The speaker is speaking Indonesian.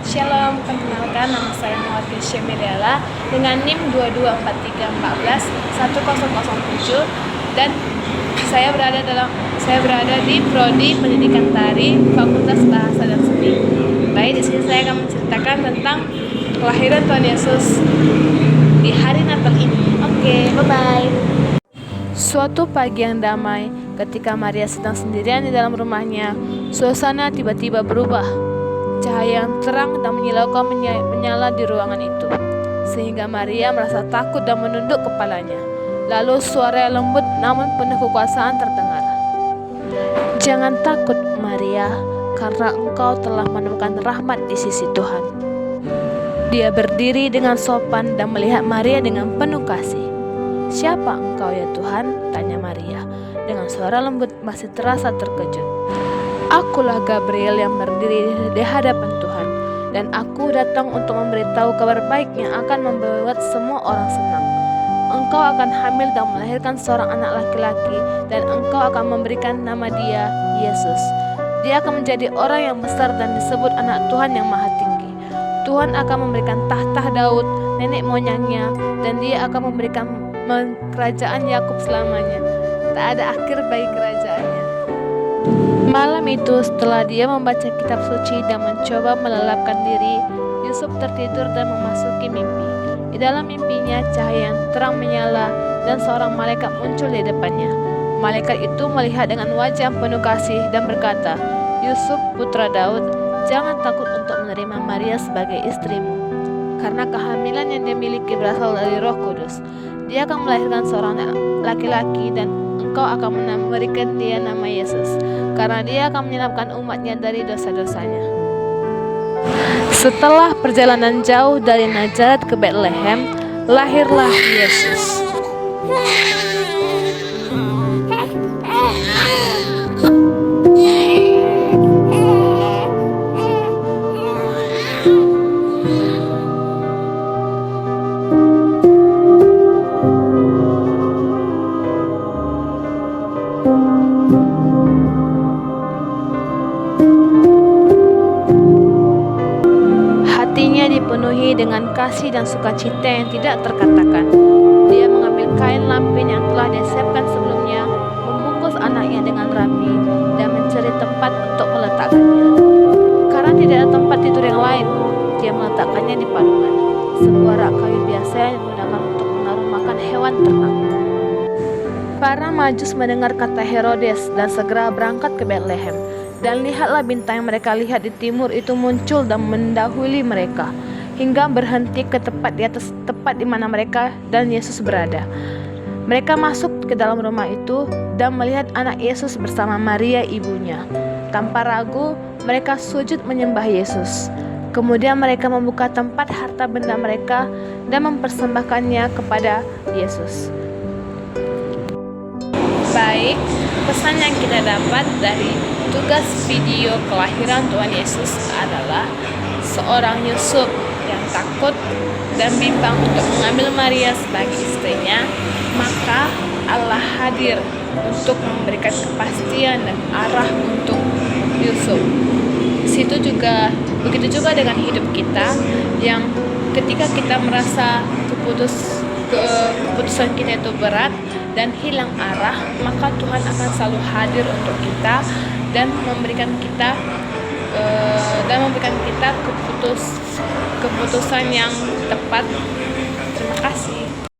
Shalom, perkenalkan nama saya Muhammad Syemiliala dengan NIM 2243141007 dan saya berada di Prodi Pendidikan Tari Fakultas Bahasa dan Seni. Baik, di sini saya akan menceritakan tentang kelahiran Tuhan Yesus di hari Natal ini. Oke, bye-bye. Suatu pagi yang damai, ketika Maria sedang sendirian di dalam rumahnya, suasana tiba-tiba berubah. Cahaya yang terang dan menyilaukan menyala di ruangan itu, sehingga Maria merasa takut dan menunduk kepalanya. Lalu suara yang lembut namun penuh kekuasaan terdengar. "Jangan takut, Maria, karena engkau telah menemukan rahmat di sisi Tuhan." Dia berdiri dengan sopan dan melihat Maria dengan penuh kasih. "Siapa engkau ya Tuhan?" tanya Maria dengan suara lembut masih terasa terkejut. "Akulah Gabriel yang berdiri di hadapan Tuhan, dan aku datang untuk memberitahu kabar baik yang akan membuat semua orang senang. Engkau akan hamil dan melahirkan seorang anak laki-laki, dan engkau akan memberikan nama dia Yesus. Dia akan menjadi orang yang besar dan disebut Anak Tuhan yang Maha Tinggi. Tuhan akan memberikan tahta Daud, nenek moyangnya, dan dia akan memberikan kerajaan Yakub selamanya. Tak ada akhir bagi kerajaannya." Malam itu, setelah dia membaca kitab suci dan mencoba melelapkan diri, Yusuf tertidur dan memasuki mimpi. Di dalam mimpinya, cahaya yang terang menyala dan seorang malaikat muncul di depannya. Malaikat itu melihat dengan wajah penuh kasih dan berkata, "Yusuf, putra Daud, jangan takut untuk menerima Maria sebagai istrimu, karena kehamilan yang dia miliki berasal dari Roh Kudus. Dia akan melahirkan seorang anak laki-laki dan engkau akan memberikan dia nama Yesus, karena dia akan menyelamatkan umatnya dari dosa-dosanya." Setelah perjalanan jauh dari Nazaret ke Betlehem, lahirlah Yesus. Hatinya dipenuhi dengan kasih dan sukacita yang tidak terkatakan. Dia mengambil kain lampin yang telah disiapkan sebelumnya, membungkus anaknya dengan rapi, dan mencari tempat untuk meletakkannya. Karena tidak ada tempat tidur yang lain, dia meletakkannya di palungan, sebuah rak kayu biasa yang digunakan untuk menaruh makan hewan ternak. Para majus mendengar kata Herodes dan segera berangkat ke Betlehem. Dan lihatlah bintang yang mereka lihat di timur itu muncul dan mendahului mereka, hingga berhenti ke tepat di mana mereka dan Yesus berada. Mereka masuk ke dalam rumah itu dan melihat anak Yesus bersama Maria ibunya. Tanpa ragu, mereka sujud menyembah Yesus. Kemudian mereka membuka tempat harta benda mereka dan mempersembahkannya kepada Yesus. Baik, pesan yang kita dapat dari tugas video kelahiran Tuhan Yesus adalah seorang Yusuf yang takut dan bimbang untuk mengambil Maria sebagai istrinya, maka Allah hadir untuk memberikan kepastian dan arah untuk Yusuf. Begitu juga dengan hidup kita, yang ketika kita merasa keputusan kita itu berat dan hilang arah, maka Tuhan akan selalu hadir untuk kita dan memberikan kita keputusan yang tepat